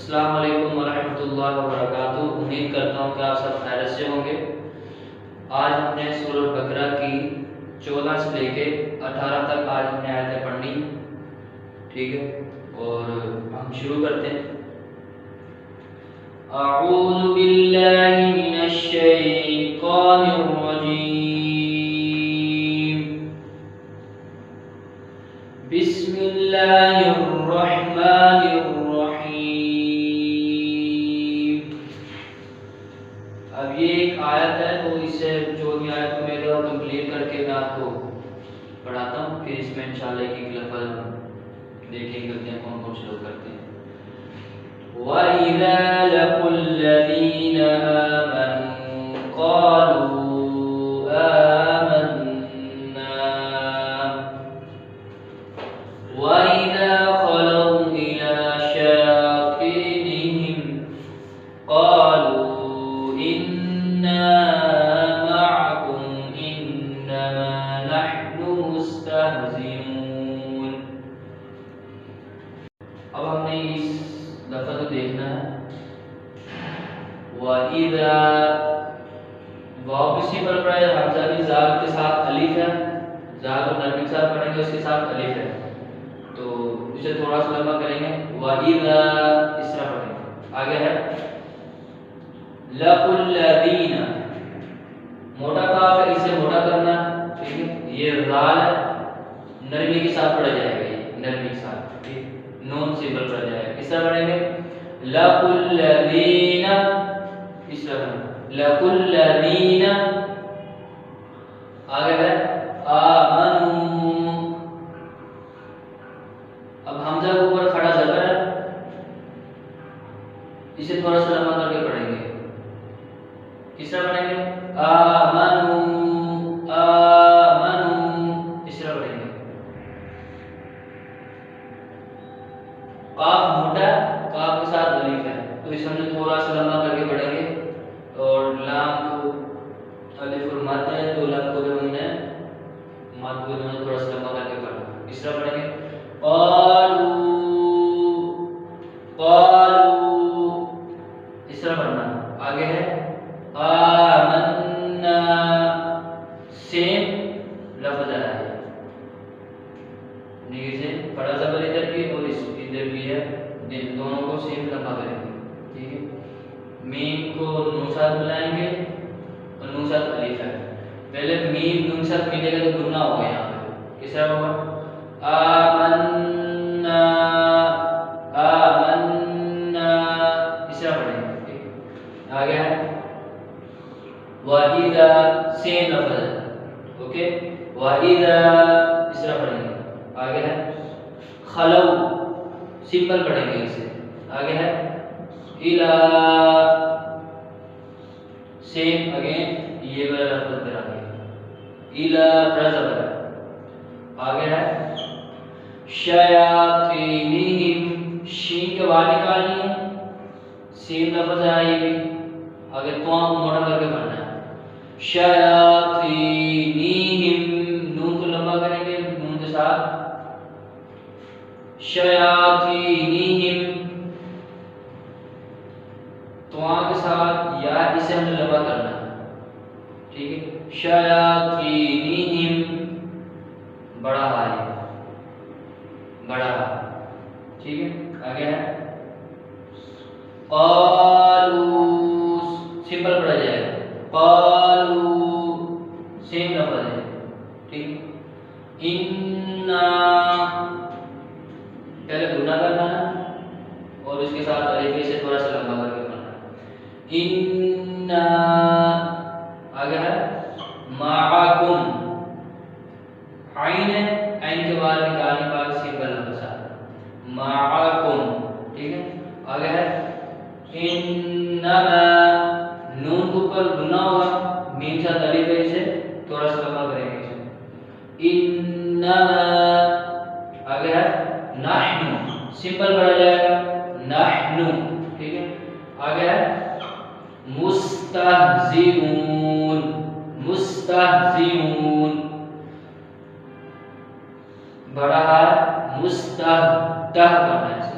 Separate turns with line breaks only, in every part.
السلام علیکم ورحمۃ اللہ وبرکاتہ۔ امید کرتا ہوں کہ آپ سب خیریت سے ہوں گے۔ آج ہم نے سورۃ بقرہ کی 14 سے لے کے 18 تک آج ہم نے آیتیں پڑھنی، ٹھیک ہے، اور ہم شروع کرتے ہیں۔ اعوذ باللہ من الشیطان الرجیم، بسم اللہ الرحمن الرحیم۔ اب یہ ایک آیت ہے تو اس سے جو بھی آیت کو میرے اور کمپلیٹ کر کے میں آپ کو پڑھاتا ہوں، پھر اس میں انشاءاللہ ایک لفظ دیکھیں گے کون کون سے لوگ کرتے ہیں۔ وَإِذَا لَقُوا الَّذِينَ آمَنُوا قَالُوا آمَنَّا وَإِذَا خَلَوْا إِلَى شَيَاطِينِهِمْ قَالُوا إِنَّا مَعَكُمْ إِنَّمَا نَحْنُ مُسْتَهْزِئُونَ۔ اب ہم نے اس لفظ کو دیکھنا ہے۔ وَإِذَا واو کسی پر پڑھا ہے، حمزہ بھی زال کے ساتھ الف ہے، زال اور نرمی کے ساتھ پڑھیں گے، اس کے ساتھ الف ہے، تو اسے تھوڑا سا لمبا کریں گے۔ وَإِذَا اس طرح پڑھیں گے۔ آگے ہے لَقُوا الَّذِينَ، موٹا کاف ہے، اسے موٹا کرنا، ٹھیک ہے، یہ رال ہے، نرمی کے ساتھ پڑھا جائے گا، یہ نرمی کے ساتھ، ٹھیک، نون سمبل پڑھا جائے گا۔ اس طرح پڑھیں گے لَقُوا الَّذِينَ، اس طرح پڑھیں گے لَقُوا الَّذِينَ۔ آگے ہے آمنوا، اب حمزہ کے اوپر کھڑا زبر ہے، اسے تھوڑا سا لمبا کر کے پڑھیں گے۔ کس طرح پڑھیں گے آمنوا آمنوا، اس طرح پڑھیں گے۔ قاف موٹا ہے، قاف کے ساتھ الف ہے، تو اسے ہم نے تھوڑا سا لمبا کر کے پڑھیں گے، اور لام کو الف اور مد ہے تو لام کو بھی ہم نے مد کو بھی تھوڑا سا لمبا کر کے پڑھنا۔ اس طرح پڑھیں گے قالوا قالوا، اس طرح پڑھنا۔ آگے ہے آمنا، سیم لفظ ہے، نیچے سے بڑا زبر ادھر بھی اور اس ادھر بھی ہے، دونوں کو سیم لمبا کریں گے، ٹھیک ہے۔ میم کو نون ساتھ ملائیں گے اور نون ساتھ الف ہے، پہلے میم نون ساتھ ملے گا تو گنا ہوگا یہاں پہ، کس طرح ہوگا آمنا آمنا، اس طرح پڑھیں گے، ٹھیک ہے۔ آگے ہے وَإِذَا، سیم لفظ ہے، اوکے، وَإِذَا اس طرح پڑھیں گے۔ آگے ہے خلو، سمپل پڑھیں گے اسے۔ آگے ہے إِلَى، سیم اگین یہ والا لفظ پھر آگے إِلَى بڑا زبر ہے۔ آگے ہے شَيَاطِينِهِمْ، شین کے باہر نکالنی ہے، سیم لفظ ہے یہ بھی، آگے تو موٹا کر کے پڑھنا ہے۔ شَيَاطِينِهِمْ، نون کو لمبا کریں گے نون کے ساتھ، شَيَاطِينِهِمْ، تو کے ساتھ یا اسے ہم نے لمبا کرنا ہے، ٹھیک ہے۔ شَيَاطِينِهِمْ، بڑا ہے، بڑا ہے، ٹھیک ہے۔ آگے ہے قالوا، سمپل پڑھا جائے گا، قالوا، سیم لفظ ہے، ٹھیک۔ اِنَّا، پہلے گنا کرنا ہے اور اس کے ساتھ الف سے تھوڑا سا لمبا کر کے پڑھنا ہے۔ اِنَّا، آگے ہے مَعَكُمْ، عین ہے، عین کے بعد نکالنے بعد سمپل لفظ ہے مَعَكُمْ، ٹھیک ہے۔ آگے ہے إِنَّمَا، نون کو پر گنا ہوگا، میم ساتھ الف ہے، اسے تھوڑا سا لمبا کریں گے اسے إِنَّمَا۔ آگے ہے نحن، سمپل پڑھا جائے گا نحن، ٹھیک ہے۔ آگے ہے مستہزئون، مستہزئون، بڑا ہے مستہ، تہ کرنا ہے اسے،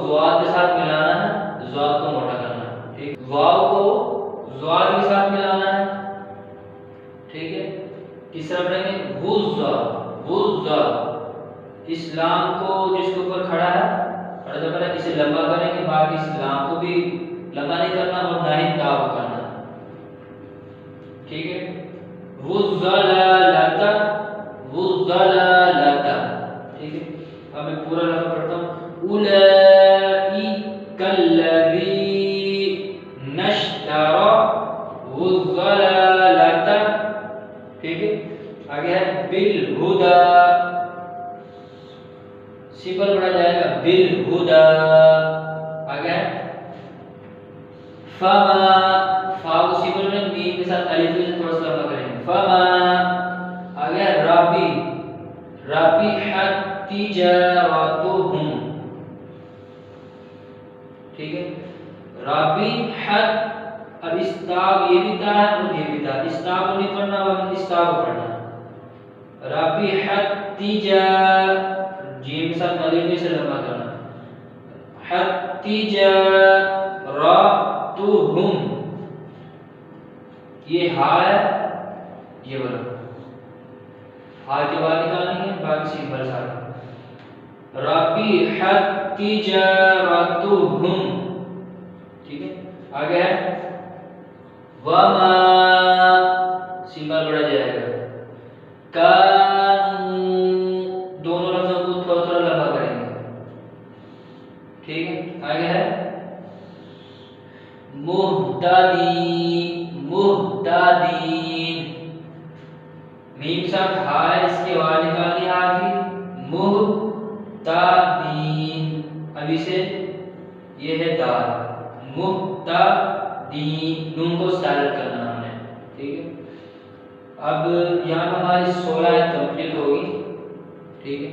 زواد کے ساتھ ملانا ہے، زواد کو موٹا کرنا ہے، ٹھیک، واو کو زواد کے ساتھ ملانا ہے، ٹھیک ہے، کس طرح پڑھیں گے؟ وزا، وزا، اسلام کو جس کے اوپر کھڑا ہے کھڑا جب ہے اسے لمبا کریں گے، باقی اسلام کو بھی لمبا نہیں کرنا اور نہ ہی تاؤ کرنا، ٹھیک ہے، وزلالتا، وزلالتا، ٹھیک ہے، اب میں پورا لفظ پڑھتا ہوں، اولئک الذین اشتروا وزلالتا، ٹھیک ہے، آگے ہے بالہدی، سمپل پڑھا جائے گا بالہدی، آگے ہے فما، فا کو سمپل میں میم کے ساتھ الف سے تھوڑا سا لمبا کریں گے، فما، آگے ہے ربی، ربحت تجارتہم، ٹھیک ہے، ربحت، اب استاب یہ بھی تھا اور یہ بھی تھا، استاب کو نہیں پڑھنا بلکہ استاب کو پڑھنا، ربحت تجار، جیم کے ساتھ الف سے لمبا کرنا، حت تجارتہم، یہ ہا ہے، یہ بولو ہا کے بعد نکالنی ہے، باقی سمپل سارا، ربحت تجارتہم، ٹھیک ہے، آگے ہے وما، سمپل پڑھا جائے گا کانوا، دونوں لفظوں کو تھوڑا تھوڑا لمبا کریں گے، ٹھیک ہے، آگے ہے مہتدین، مہتدین، میم ساتھ ہا ہے، اس کے بعد نکالنی ہا کی، مہتدین، اب اسے یہ ہے دال، مہتدین، نون کو سائلنٹ کرنا ہم نے، ٹھیک ہے، اب یہاں پر ہماری 16 آیت کمپلیٹ ہوگی، ٹھیک ہے،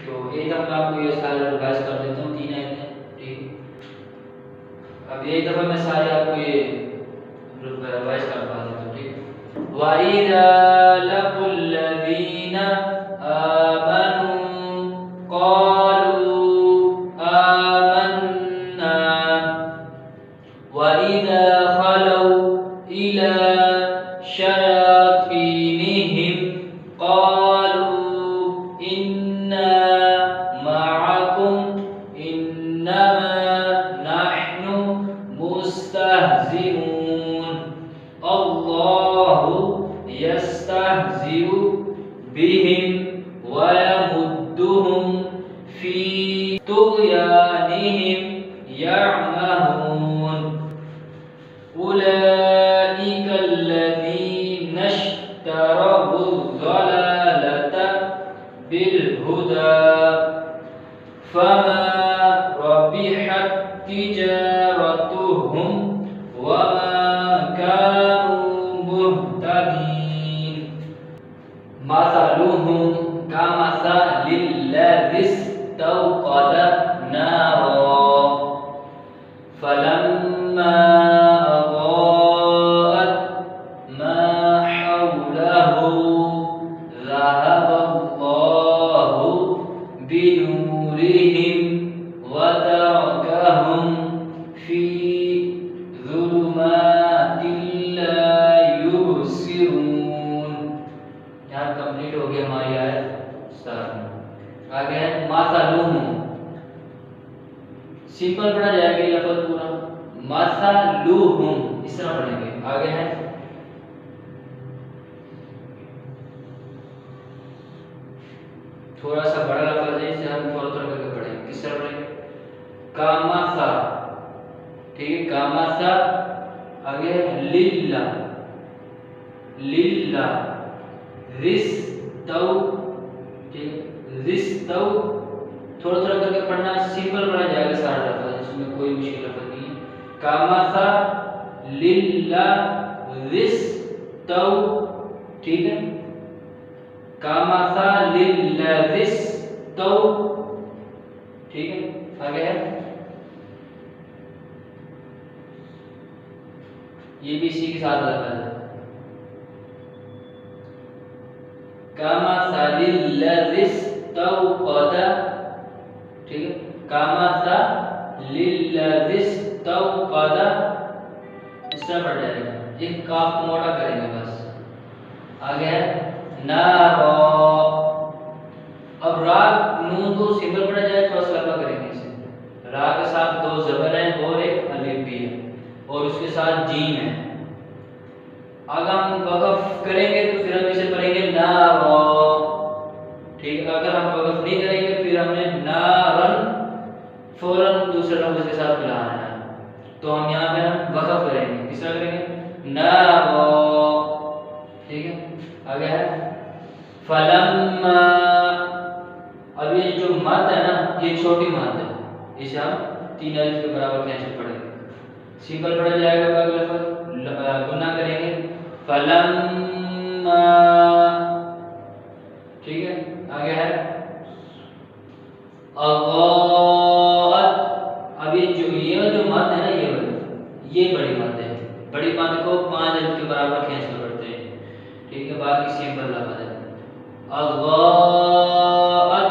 تو ایک دفعہ میں آپ کو یہ سارے ریوائز کر دیتا ہوں، 3 آیتیں، ٹھیک ہے، اب ایک دفعہ میں سارے آپ کو یہ ریوائز کروا دیتا ہوں، ٹھیک ہے، وَإِذَا لَقُوا الَّذِينَ آمَنُوا قَالُوا آمَنَّا وَإِذَا خَلَوْا إِلَى شَيَاطِينِهِمْ قَالُوا إِنَّا مَعَكُمْ إِنَّمَا نَحْنُ مُسْتَهْزِئُونَ اللَّهُ يَسْتَهْزِئُ بِهِمْ وَيَمُدُّهُمْ فِي طُغْيَانِهِمْ يَعْمَهُونَ أولئك الذين اشتروا الضلالة بالهدى فما ربحت تجارتهم وما كانوا مهتدين مثلهم كمثل الذي استوقد نارا فلما سمپل پڑھا جائے گا یہ لفظ پورا، مثلوہم اس طرح پڑھیں گے، آگے ہے تھوڑا سا بڑا لفظ ہے، اسے ہم تھوڑا تھوڑا کر کے پڑھیں گے، کس طرح پڑھیں گے، کاماسا، ٹھیک ہے، کاماسا، آگے ہے للہ، للہ، رستو، ٹھیک، رستو، تھوڑا تھوڑا کر کے پڑھنا، سمپل پڑھا جائے گا سارا لفظ، اس میں کوئی مشکل لفظ نہیں ہے، کاماسا للہ رستو، ٹھیک ہے، کاماسا للہ رستو، ٹھیک ہے، آگے ہے یہ بھی اسی کے ساتھ لفظ ہے، کاماسا للہ رستو قدا، ٹھیک ہے، کاماسا للذی استوقد اس طرح پڑھ جائے گا، ایک کاف کو موٹا کریں گے بس. آگے ہے نارا. اب را نون کو سمپل پڑھا جائے تھوڑا سا لمبا کریں گے اسے. را کے ساتھ دو زبر ہیں اور ایک الف بھی ہے اور اس کے ساتھ جیم ہے. اگر ہم وقف کریں گے تو پھر ہم اسے پڑھیں گے نارا. ٹھیک ہے، اگر ہم وقف نہیں کریں گے پھر ہم نے نارن فوراً دوسرے لفظ کے ساتھ ملانا ہے. تو ہم یہاں پہ ہم وقف کریں گے. کس طرح کریں گے؟ نارا. ٹھیک ہے، آگے ہے فلما. اب یہ جو مد ہے نا یہ چھوٹی مد ہے، اسے ہم 3 الف کے برابر کینسل پڑھیں گے. سمپل پڑھا جائے گا باقی لفظ گنہ کریں گے فلما. ٹھیک ہے، آگے ہے اضاءت. اب یہ جو مد ہے نا یہ بڑی مد ہے. بڑی مد کو 5 الف کے برابر کینسل کرتے ہیں. ٹھیک ہے، باقی سمپل لفظ ہے اضاءت.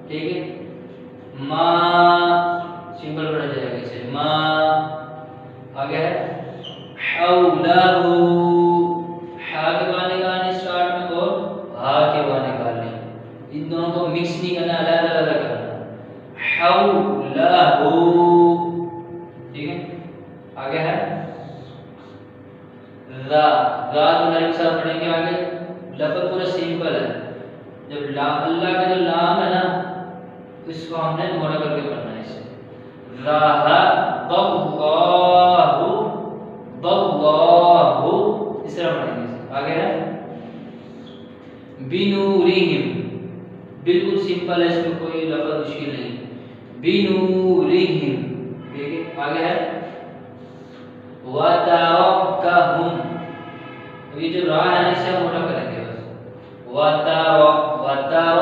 ٹھیک ہے، ما سمپل پڑھا جائے گا اسے ما. آگے ہے حولہ. ہا کے بعد نکالنے اسٹارٹ میں اور ہا کے بعد نکالنے. ان دونوں کو مکس نہیں کرنا، علیحدہ علیحدہ کرنا. حولہ. ٹھیک ہے، آگے ہے ذا. ذا کو نرم کے ساتھ پڑھیں گے. آگے لفظ پورا سمپل ہے. جب اللہ کا جو لام ہے نا اس کو ہم نے موڑا کر کے پڑھنا ہے. اسے ذہب اللہ باللہ اس طرح پڑھیں گے. آگے ہے بنورہم. بالکل سمپل ہے، اس میں کوئی لفظ مشکل نہیں. بنورہم. ٹھیک ہے، آگے ہے وترکہم. یہ جو را ہے نا اسے ہم موٹا کریں گے بس وترکہم.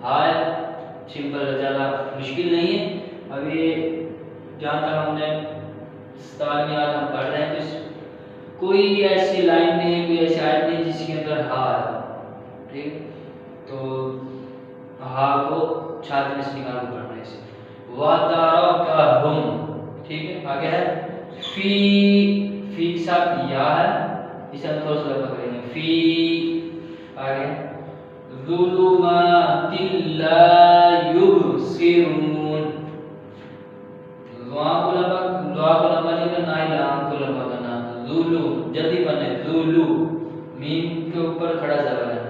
ہائے سمپل ہے، زیادہ مشکل نہیں ہے. اب یہ جہاں تک ہم نے تعلیمات ہم پڑھ رہے ہیں تو کوئی ایسی لائن نہیں ہے، کوئی ایسی آیت نہیں جس کے اندر ہا ہے. ٹھیک، تو ہا کو چھاتی میں سے نکال کر پڑھنا ہے اسے وترکہم. ٹھیک ہے، آگے ہے فی. فی کے ساتھ یا ہے، اسے ہم تھوڑا سا لمبا کریں گے فی. آگے ظلمات لا یبصرون. ضا کو لمبا نہیں کرنا، ہی لام کو لمبا کرنا. ذلو جلدی پڑھنا ہے ذلو. میم کے اوپر کھڑا زبر ہے،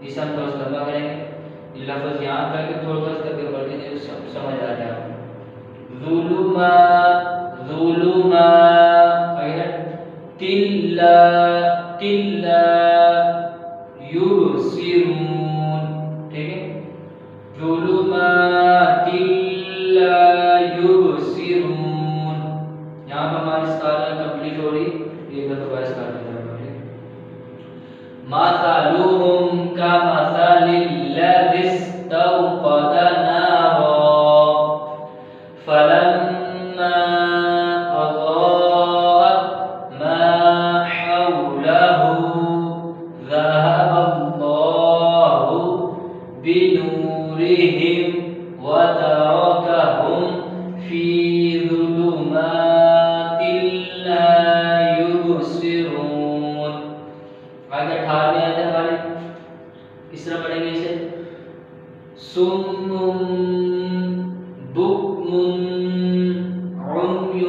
اسے ہم تھوڑا سا لمبا کریں گے. یہ لفظ یہاں تک تھوڑا سا کر کے پڑھیں گے سمجھ آ جائے گا. ظلمات. تلا یبصرون. ٹھیک ہے، ظلمات لا یبصرون. یہاں پر ہماری اسکالر کمپلیٹ ہو رہی. ایک دفعہ اسکالر مثلهم كمثل الذي استوقد نارا فلما أضاءت ما حوله ذهب الله بنورهم وتركهم في ظلمات لا يبصرون. آگے 18ویں آیت ہے ہماری. اس طرح پڑھیں گے اسے سم بکم عمی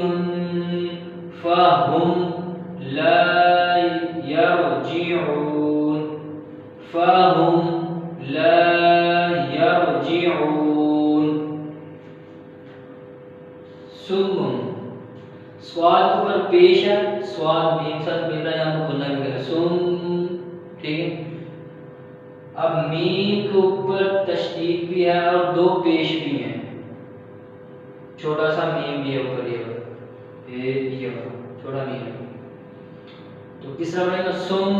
فهم لا يرجعون. فهم لا يرجعون. سم سواد پر پیش ہے، سواد میم ساتھ مل رہا ہے، یہاں پر گنہ بھی کرے سم. ٹھیک ہے، اب میم کے اوپر تشدید بھی ہے اور 2 پیش بھی ہیں. چھوٹا سا میم بھی ہے اوپر، یہ چھوٹا میم ہے. تو کس طرح پڑھیں گے سم.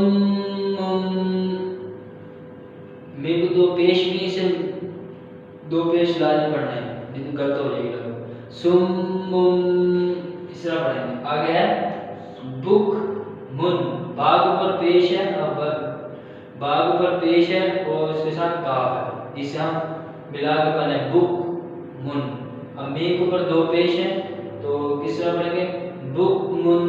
میم کو 2 پیش بھی سے 2 پیش لازم پڑھنا ہے، نہیں تو غلط ہو جائے گا. سم اس طرح پڑھیں گے. آگے ہے بک من. باغ اوپر پیش ہے، باغ اوپر پیش ہے اور اس کے ساتھ کاف ہے، اسے ہم ملا کے پڑھیں بک من. اب میم کے اوپر دو پیش ہیں تو کس طرح پڑھیں گے بکمن،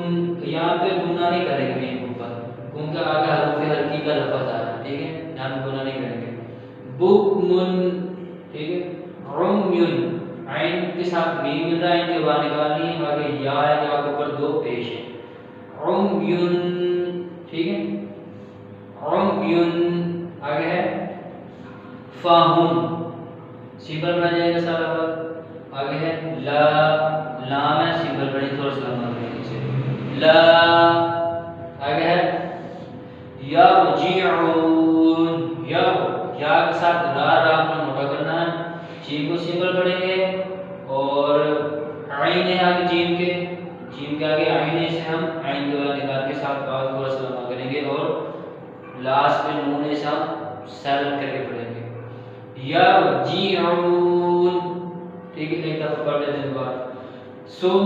یہاں پہ گناہ نہیں کریں گے میم کے اوپر کیونکہ آگے حروف حلقی کا لفظ آ رہا ہے، ٹھیک ہے، یہاں پہ گناہ نہیں کریں گے بکمن، ٹھیک ہے، عمیون، عین کے ساتھ میم مل رہا ہے، عین کے باہر نکالنی ہے، آگے یا ہے، یا کے اوپر دو پیش ہیں عمیون، ٹھیک ہے، عمیون، آگے ہے فاہم، سیمبل بنا جائے گا سارا وقت، آگے ہے لا، لام ہے سیمبل بنی تھوڑا سا لمبا کرنے سے لا، آگے ہے یرجعون، یا کے ساتھ را اپنا موٹا کرنا ہے، جیم کو سیمبل پڑھیں گے اور عین ہے آگے جیم کے آگے عین سے ہم عین کو نکال کے ساتھ آواز تھوڑا سا لمبا کریں گے اور لاسٹ میں نون سے ہم سائلنٹ کر کے پڑھیں گے یرجعون، ٹھیک ہے، ایک دفعہ پڑھ لیتے ہیں دوبارہ صم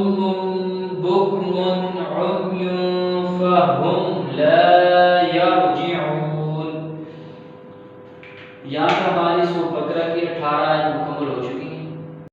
بکم عمی فہم لا یرجعون۔ یہاں پر ہماری سورۃ بقرہ کی 18 آیت مکمل ہو چکی ہیں۔